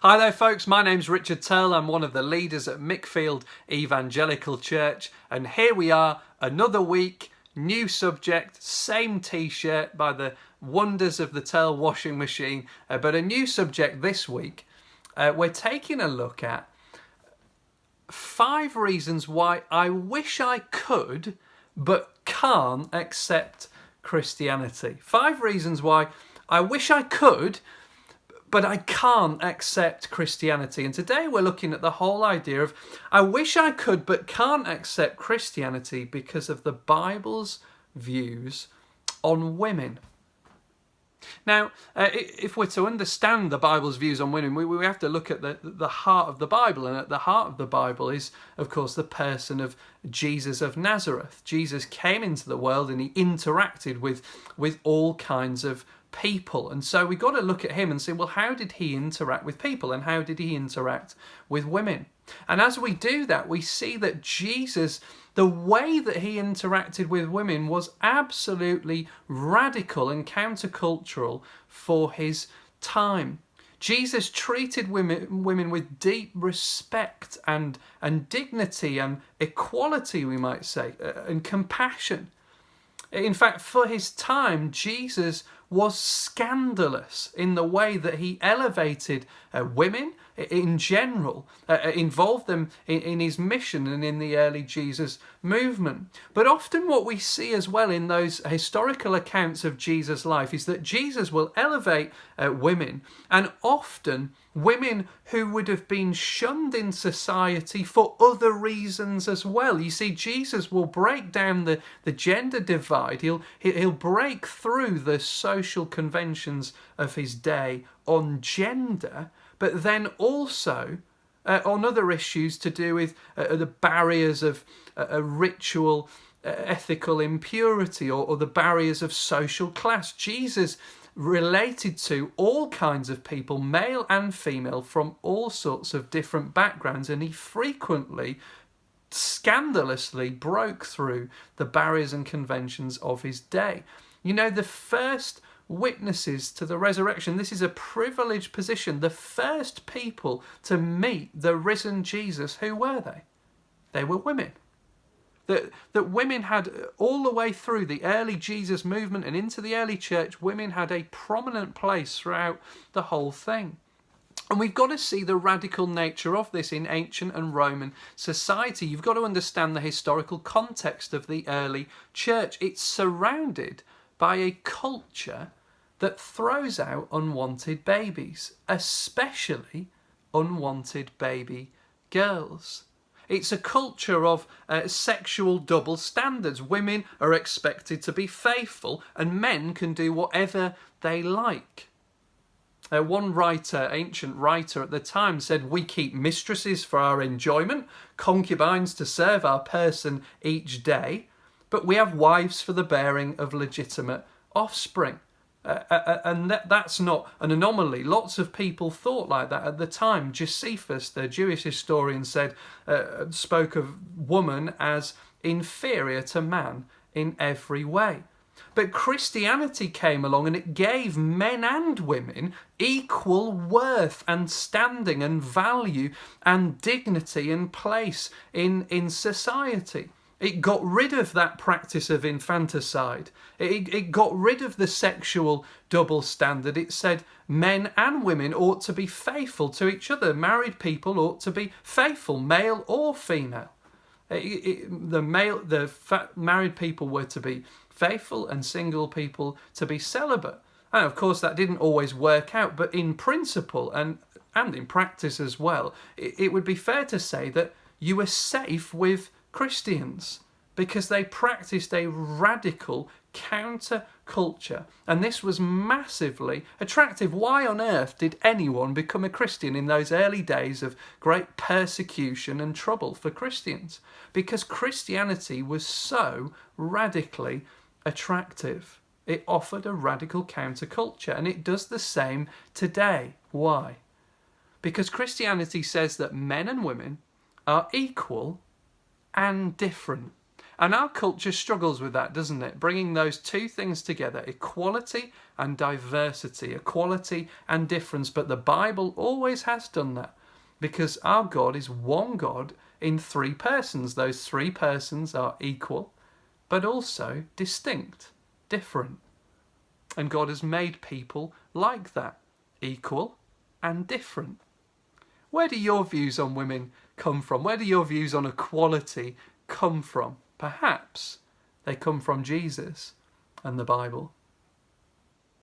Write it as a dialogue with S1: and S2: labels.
S1: Hi there folks, my name's Richard Turl. I'm one of the leaders at Mickfield Evangelical Church, and here we are, another week, new subject, same t-shirt by the wonders of the Turl washing machine, but a new subject this week. We're taking a look at 5 reasons why I wish I could but can't accept Christianity. 5 reasons why I wish I could but I can't accept Christianity. And today we're looking at the whole idea of I wish I could but can't accept Christianity because of the Bible's views on women. Now, if we're to understand the Bible's views on women, we have to look at the heart of the Bible. And at the heart of the Bible is, of course, the person of Jesus of Nazareth. Jesus came into the world and he interacted with all kinds of people. And so we've got to look at him and say, well, how did he interact with people and how did he interact with women? And as we do that, we see that Jesus, the way that he interacted with women was absolutely radical and countercultural for his time. Jesus treated women with deep respect and dignity and equality, we might say, and compassion. In fact, for his time, Jesus was scandalous in the way that he elevated women in general, involved them in his mission and in the early Jesus movement. But often what we see as well in those historical accounts of Jesus' life is that Jesus will elevate women, and often women who would have been shunned in society for other reasons as well. You see, Jesus will break down the gender divide. He'll break through the social conventions of his day on gender, but then also on other issues to do with the barriers of ritual ethical impurity or the barriers of social class. Jesus related to all kinds of people, male and female, from all sorts of different backgrounds, and he frequently, scandalously broke through the barriers and conventions of his day. You know, the first witnesses to the resurrection, this is a privileged position. The first people to meet the risen Jesus, who were they? They were women. That women had, all the way through the early Jesus movement and into the early church, women had a prominent place throughout the whole thing. And we've got to see the radical nature of this in ancient and Roman society. You've got to understand the historical context of the early church. It's surrounded by a culture that throws out unwanted babies, especially unwanted baby girls. It's a culture of sexual double standards. Women are expected to be faithful and men can do whatever they like. One writer, ancient writer at the time, said, "We keep mistresses for our enjoyment, concubines to serve our person each day, but we have wives for the bearing of legitimate offspring." And that's not an anomaly. Lots of people thought like that at the time. Josephus, the Jewish historian, spoke of woman as inferior to man in every way. But Christianity came along and it gave men and women equal worth and standing and value and dignity and place in society. It got rid of that practice of infanticide. It got rid of the sexual double standard. It said men and women ought to be faithful to each other. Married people ought to be faithful, male or female. Married people were to be faithful and single people to be celibate. And of course that didn't always work out, but in principle and in practice as well, it would be fair to say that you were safe with Christians because they practiced a radical counter-culture, and this was massively attractive. Why on earth did anyone become a Christian in those early days of great persecution and trouble for Christians? Because Christianity was so radically attractive. It offered a radical counter-culture, and it does the same today. Why? Because Christianity says that men and women are equal and different. And our culture struggles with that, doesn't it? Bringing those two things together, equality and diversity, equality and difference. But the Bible always has done that, because our God is one God in three persons. Those three persons are equal, but also distinct, different. And God has made people like that, equal and different. Where do your views on women come from? Where do your views on equality come from? Perhaps they come from Jesus and the Bible.